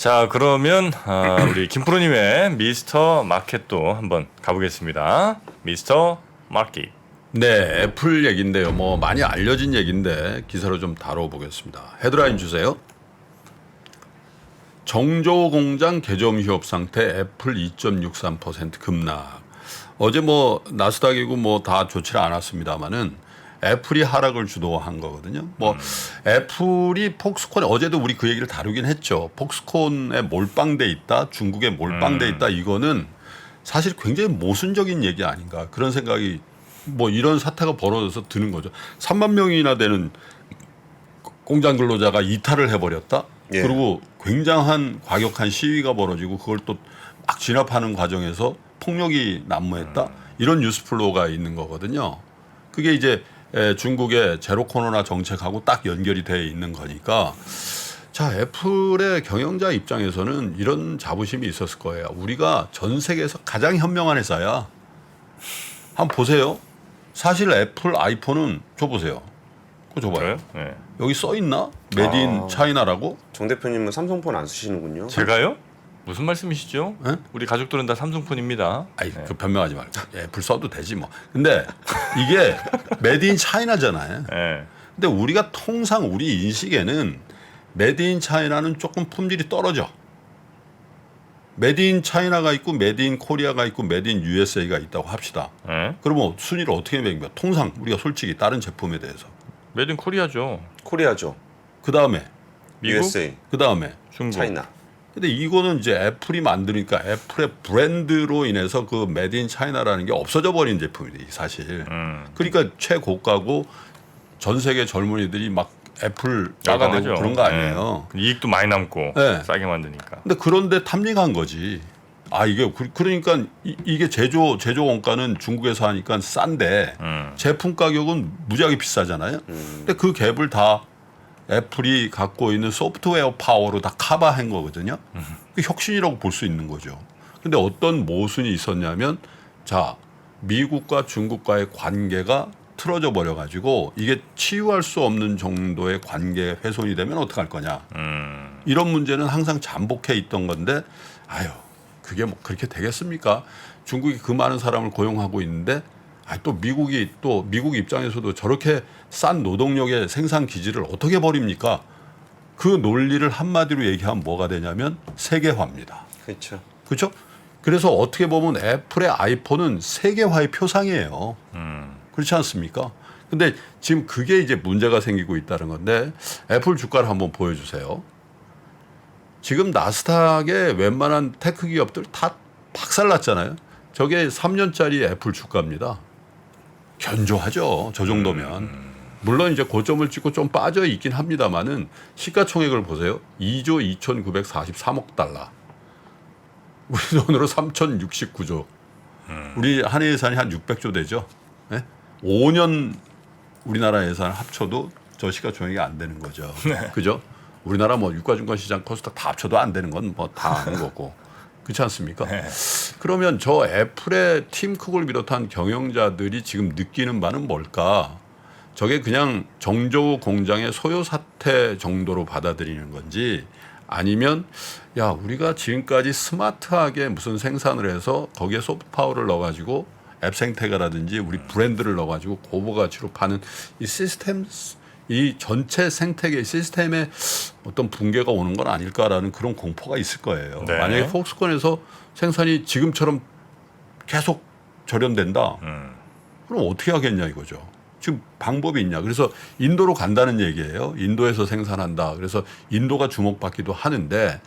자, 그러면 우리 김프로님의 미스터 마켓도 한번 가보겠습니다. 미스터 마켓. 네, 애플 얘기인데요. 뭐 많이 알려진 얘기인데 기사로 좀 다뤄보겠습니다. 헤드라인 주세요. 정조 공장 개점 휴업 상태, 애플 2.63% 급락. 어제 뭐 나스닥이고 뭐 다 좋지 않았습니다만은 애플이 하락을 주도한 거거든요. 뭐 애플이 폭스콘 어제도 우리 그 얘기를 다루긴 했죠. 폭스콘에 몰빵돼 있다, 중국에 몰빵돼 있다. 이거는 사실 굉장히 모순적인 얘기 아닌가 그런 생각이 뭐 이런 사태가 벌어져서 드는 거죠. 3만 명이나 되는 공장 근로자가 이탈을 해버렸다. 예. 그리고 굉장한 과격한 시위가 벌어지고 그걸 또 막 진압하는 과정에서 폭력이 난무했다. 이런 뉴스플로우가 있는 거거든요. 그게 이제 중국의 제로 코로나 정책하고 딱 연결이 돼 있는 거니까 자, 애플의 경영자 입장에서는 이런 자부심이 있었을 거예요. 우리가 전 세계에서 가장 현명한 회사야. 한번 보세요. 사실 애플 아이폰은 줘보세요. 그거 줘봐요. 네. 여기 써 있나? 메드 인 차이나라고? 정 대표님은 삼성폰 안 쓰시는군요. 제가요? 무슨 말씀이시죠? 네? 우리 가족들은 다 삼성폰입니다. 아이, 그 변명하지 말고. 애플 써도 되지 뭐. 근데 이게 메드 인 차이나잖아요. 네. 근데 우리가 통상 우리 인식에는 메드 인 차이나는 조금 품질이 떨어져. 메드 인 차이나가 있고 메드 인 코리아가 있고 메드 인 USA가 있다고 합시다. 네. 그러면 순위를 어떻게 매긴가? 통상 우리가 솔직히 다른 제품에 대해서. 메이드 인 코리아죠. 코리아죠. 그다음에 미국, USA, 그다음에 중국. 차이나. 근데 이거는 이제 애플이 만드니까 애플의 브랜드로 인해서 그 메드 인 차이나라는 게 없어져 버린 제품이지 사실. 그러니까 최고가고 전 세계 젊은이들이 막 애플 따가대고 열광하죠. 그런 거 아니에요. 네. 이익도 많이 남고 네. 싸게 만드니까. 근데 그런데 탑리가한 거지. 아 이게 그러니까 이게 제조 원가는 중국에서 하니까 싼데 제품 가격은 무지하게 비싸잖아요. 근데 그 갭을 다 애플이 갖고 있는 소프트웨어 파워로 다 커버한 거거든요. 그 혁신이라고 볼 수 있는 거죠. 근데 어떤 모순이 있었냐면 자 미국과 중국과의 관계가 틀어져 버려 가지고 이게 치유할 수 없는 정도의 관계 훼손이 되면 어떡할 거냐. 이런 문제는 항상 잠복해 있던 건데 아유 그게 뭐 그렇게 되겠습니까? 중국이 그 많은 사람을 고용하고 있는데 또 미국 입장에서도 저렇게 싼 노동력의 생산 기지를 어떻게 버립니까? 그 논리를 한마디로 얘기하면 뭐가 되냐면 세계화입니다. 그렇죠. 그렇죠? 그래서 어떻게 보면 애플의 아이폰은 세계화의 표상이에요. 그렇지 않습니까? 근데 지금 그게 이제 문제가 생기고 있다는 건데 애플 주가를 한번 보여주세요. 지금 나스닥의 웬만한 테크 기업들 다 박살났잖아요. 저게 3년짜리 애플 주가입니다. 견조하죠. 저 정도면. 물론 이제 고점을 찍고 좀 빠져 있긴 합니다만은 시가총액을 보세요. 2조 2,943억 달러. 우리 돈으로 3,069조. 우리 한해 예산이 한 600조 되죠. 네? 5년 우리나라 예산을 합쳐도 저 시가총액이 안 되는 거죠. 그죠? 우리나라 뭐 유가증권시장 코스닥 다 합쳐도 안 되는 건 뭐 다 아는 거고. 그렇지 않습니까? 네. 그러면 저 애플의 팀 쿡을 비롯한 경영자들이 지금 느끼는 바는 뭘까? 저게 그냥 정조 공장의 소요 사태 정도로 받아들이는 건지 아니면 야 우리가 지금까지 스마트하게 무슨 생산을 해서 거기에 소프트 파워를 넣어가지고 앱 생태계라든지 우리 브랜드를 넣어가지고 고부가치로 파는 이 시스템 이 전체 생태계 시스템에 어떤 붕괴가 오는 건 아닐까라는 그런 공포가 있을 거예요. 네. 만약에 폭스콘에서 생산이 지금처럼 계속 절연된다. 그럼 어떻게 하겠냐 이거죠. 지금 방법이 있냐. 그래서 인도로 간다는 얘기예요. 인도에서 생산한다. 그래서 인도가 주목받기도 하는데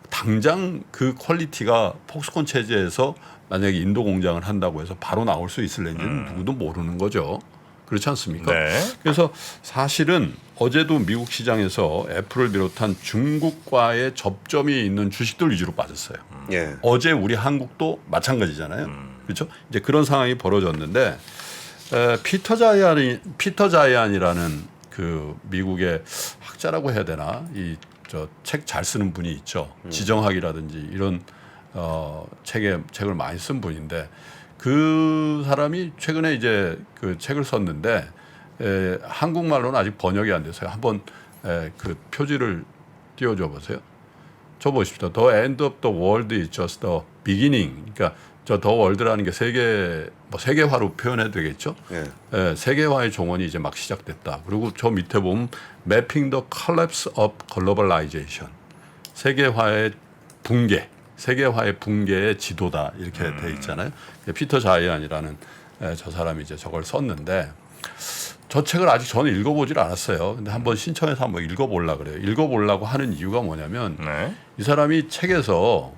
당장 그 퀄리티가 폭스콘 체제에서 만약에 인도 공장을 한다고 해서 바로 나올 수 있을는지는 누구도 모르는 거죠. 그렇지 않습니까? 네. 그래서 사실은 어제도 미국 시장에서 애플을 비롯한 중국과의 접점이 있는 주식들 위주로 빠졌어요. 예. 어제 우리 한국도 마찬가지잖아요. 그렇죠? 이제 그런 상황이 벌어졌는데 피터 자이안이라는 그 미국의 학자라고 해야 되나 이 저 책 잘 쓰는 분이 있죠. 지정학이라든지 이런 책을 많이 쓴 분인데 그 사람이 최근에 이제 그 책을 썼는데 한국말로는 아직 번역이 안 돼서요. 한번 그 표지를 띄워줘 보세요. 저 보십시오. The end of the world is just the beginning. 그러니까 저 더 월드라는 게 세계화로 표현해도 되겠죠. 예. 예, 세계화의 종언이 이제 막 시작됐다. 그리고 저 밑에 보면 Mapping the collapse of globalization. 세계화의 붕괴의 지도다 이렇게 돼 있잖아요. 피터 자이안이라는 저 사람이 이제 저걸 썼는데 저 책을 아직 저는 읽어보질 않았어요. 근데 한번 신청해서 한번 읽어보려고 그래요. 읽어보려고 하는 이유가 뭐냐면 네. 이 사람이 책에서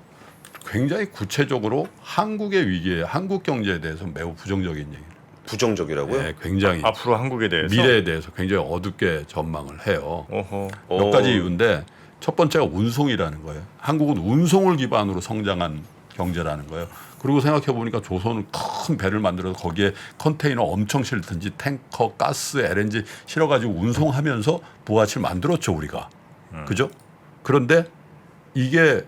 굉장히 구체적으로 한국의 위기에 한국 경제에 대해서 매우 부정적인 얘기를 부정적이라고요? 네, 굉장히 앞으로 한국에 대해서 미래에 대해서 굉장히 어둡게 전망을 해요. 어허. 몇 가지 이유인데 첫 번째가 운송이라는 거예요. 한국은 운송을 기반으로 성장한 경제라는 거예요. 그리고 생각해 보니까 조선은 큰 배를 만들어서 거기에 컨테이너 엄청 실든지 탱커, 가스, LNG 실어가지고 운송하면서 부가치를 만들었죠 우리가. 그죠? 그런데 이게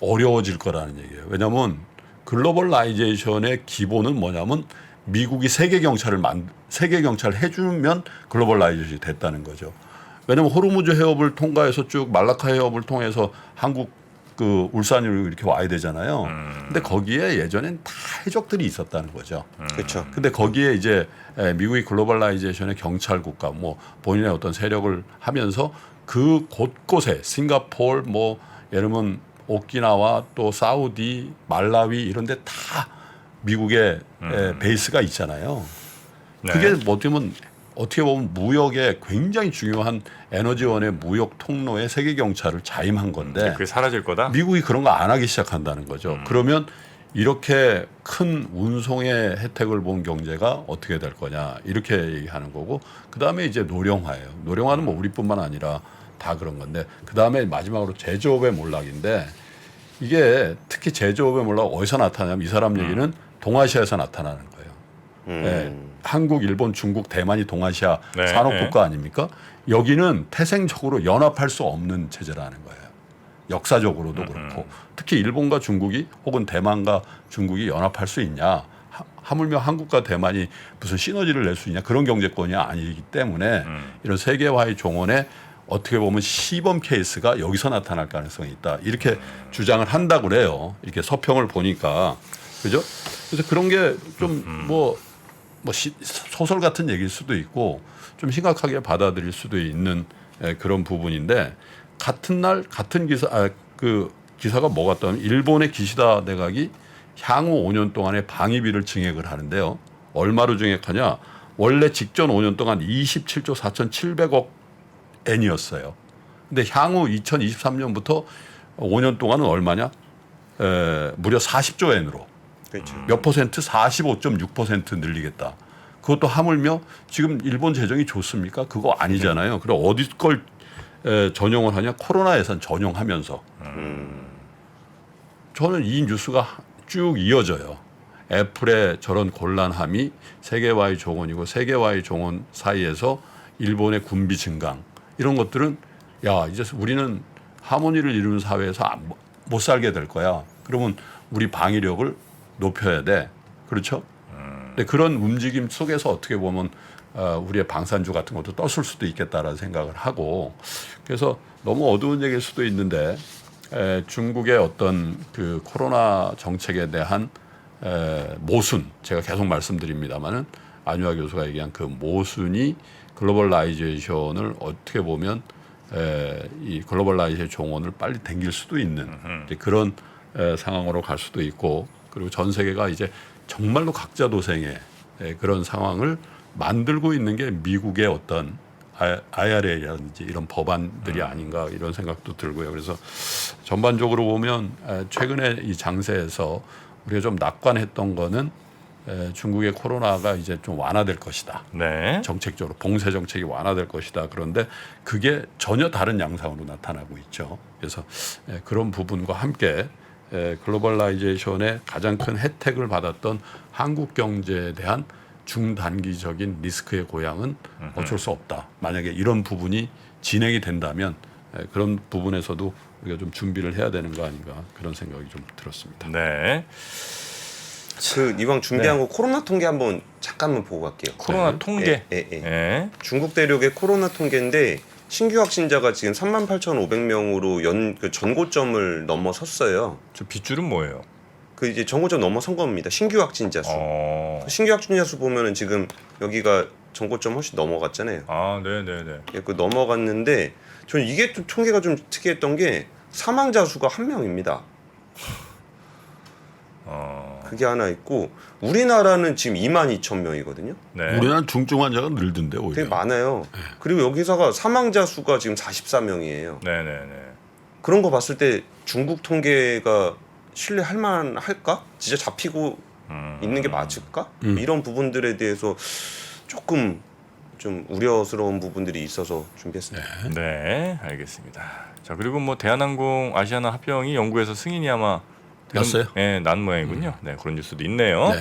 어려워질 거라는 얘기예요. 왜냐하면 글로벌라이제이션의 기본은 뭐냐면 미국이 세계 경찰을 해주면 글로벌라이제이션이 됐다는 거죠. 왜냐하면 호르무즈 해협을 통과해서 쭉 말라카 해협을 통해서 한국 그 울산으로 이렇게 와야 되잖아요. 근데 거기에 예전엔 다 해적들이 있었다는 거죠. 그렇죠. 근데 거기에 이제 미국이 글로벌라이제이션의 경찰 국가 뭐 본인의 어떤 세력을 하면서 그 곳곳에 싱가포르 뭐 예를 들면 오키나와 또 사우디, 말라위 이런 데 다 미국의 베이스가 있잖아요. 네. 그게 어떻게 보면 무역에 굉장히 중요한 에너지원의 무역 통로에 세계 경찰을 자임한 건데 그게 사라질 거다. 미국이 그런 거 안 하기 시작한다는 거죠. 그러면 이렇게 큰 운송의 혜택을 본 경제가 어떻게 될 거냐 이렇게 얘기하는 거고 그다음에 이제 노령화예요. 노령화는 뭐 우리뿐만 아니라 다 그런 건데 그다음에 마지막으로 제조업의 몰락인데 이게 특히 제조업의 몰락 어디서 나타나냐면 이 사람 얘기는 동아시아에서 나타나는 거예요. 네. 한국, 일본, 중국, 대만이 동아시아 네, 산업국가 아닙니까? 여기는 태생적으로 연합할 수 없는 체제라는 거예요. 역사적으로도 그렇고 특히 일본과 중국이 혹은 대만과 중국이 연합할 수 있냐? 하물며 한국과 대만이 무슨 시너지를 낼 수 있냐? 그런 경제권이 아니기 때문에 이런 세계화의 종언에 어떻게 보면 시범 케이스가 여기서 나타날 가능성이 있다. 이렇게 주장을 한다고 그래요. 이렇게 서평을 보니까. 그죠? 그래서 그런 게 좀 소설 같은 얘기일 수도 있고 좀 심각하게 받아들일 수도 있는 그런 부분인데 같은 날 같은 그 기사가 뭐 같다면 일본의 기시다 내각이 향후 5년 동안의 방위비를 증액을 하는데요. 얼마로 증액하냐? 원래 직전 5년 동안 27조 4,700억 엔이었어요. 근데 향후 2023년부터 5년 동안은 얼마냐? 무려 40조 엔으로. 그렇죠. 몇 퍼센트? 45.6% 늘리겠다. 그것도 하물며 지금 일본 재정이 좋습니까? 그거 아니잖아요. 그럼 어디 걸 전용을 하냐? 코로나 예산 전용하면서. 저는 이 뉴스가 쭉 이어져요. 애플의 저런 곤란함이 세계화의 종언이고 세계화의 종언 사이에서 일본의 군비 증강 이런 것들은 야 이제 우리는 하모니를 이루는 사회에서 못 살게 될 거야. 그러면 우리 방위력을 높여야 돼. 그렇죠? 근데 그런 움직임 속에서 어떻게 보면 우리의 방산주 같은 것도 떴을 수도 있겠다라는 생각을 하고 그래서 너무 어두운 얘기일 수도 있는데 중국의 어떤 그 코로나 정책에 대한 모순 제가 계속 말씀드립니다마는 안유아 교수가 얘기한 그 모순이 글로벌라이제이션을 어떻게 보면 이 글로벌라이제이션 종언을 빨리 당길 수도 있는 그런 상황으로 갈 수도 있고 그리고 전 세계가 이제 정말로 각자 도생의 그런 상황을 만들고 있는 게 미국의 어떤 IRA라든지 이런 법안들이 아닌가 이런 생각도 들고요. 그래서 전반적으로 보면 최근에 이 장세에서 우리가 좀 낙관했던 거는 중국의 코로나가 이제 좀 완화될 것이다. 네. 정책적으로 봉쇄 정책이 완화될 것이다. 그런데 그게 전혀 다른 양상으로 나타나고 있죠. 그래서 그런 부분과 함께 글로벌라이제이션의 가장 큰 혜택을 받았던 한국 경제에 대한 중단기적인 리스크의 고향은 어쩔 수 없다. 만약에 이런 부분이 진행이 된다면 그런 부분에서도 우리가 좀 준비를 해야 되는 거 아닌가 그런 생각이 좀 들었습니다. 네. 그 이왕 준비한 거 코로나 통계 한번 잠깐만 보고 갈게요. 코로나 통계. 예. 예. 중국 대륙의 코로나 통계인데 신규 확진자가 지금 38,500명으로 그 전고점을 넘어섰어요. 저 빗줄은 뭐예요? 그 이제 전고점 넘어선 겁니다. 신규 확진자 수. 신규 확진자 수 보면은 지금 여기가 전고점 훨씬 넘어갔잖아요. 아, 네네네. 예, 그 넘어갔는데 저는 이게 좀 통계가 좀 특이했던 게 사망자 수가 1명입니다. 그게 하나 있고 우리나라는 지금 22,000명이거든요. 네. 우리나라는 중증 환자가 늘던데 오히려. 되게 많아요. 그리고 여기서가 사망자 수가 지금 44명이에요. 네네네. 그런 거 봤을 때 중국 통계가 신뢰할 만할까? 진짜 잡히고 있는 게 맞을까? 이런 부분들에 대해서 조금 좀 우려스러운 부분들이 있어서 준비했습니다. 네, 알겠습니다. 자, 그리고 뭐 대한항공 아시아나 합병이 영국에서 승인이 아마 났어요? 네, 난 모양이군요. 네, 그런 뉴스도 있네요. 네.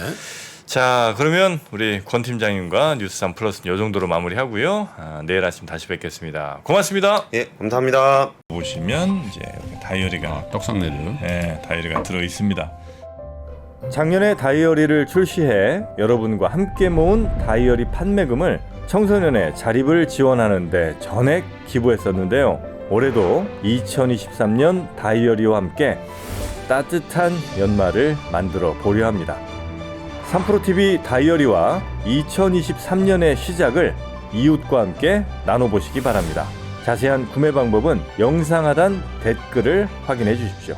자, 그러면 우리 권 팀장님과 뉴스3 플러스는 이 정도로 마무리하고요. 내일 아침 다시 뵙겠습니다. 고맙습니다. 예, 감사합니다. 보시면 이제 여기 다이어리가 떡상내려. 네, 다이어리가 들어 있습니다. 작년에 다이어리를 출시해 여러분과 함께 모은 다이어리 판매금을 청소년의 자립을 지원하는 데 전액 기부했었는데요. 올해도 2023년 다이어리와 함께 따뜻한 연말을 만들어 보려 합니다. 3프로TV 다이어리와 2023년의 시작을 이웃과 함께 나눠보시기 바랍니다. 자세한 구매 방법은 영상 하단 댓글을 확인해 주십시오.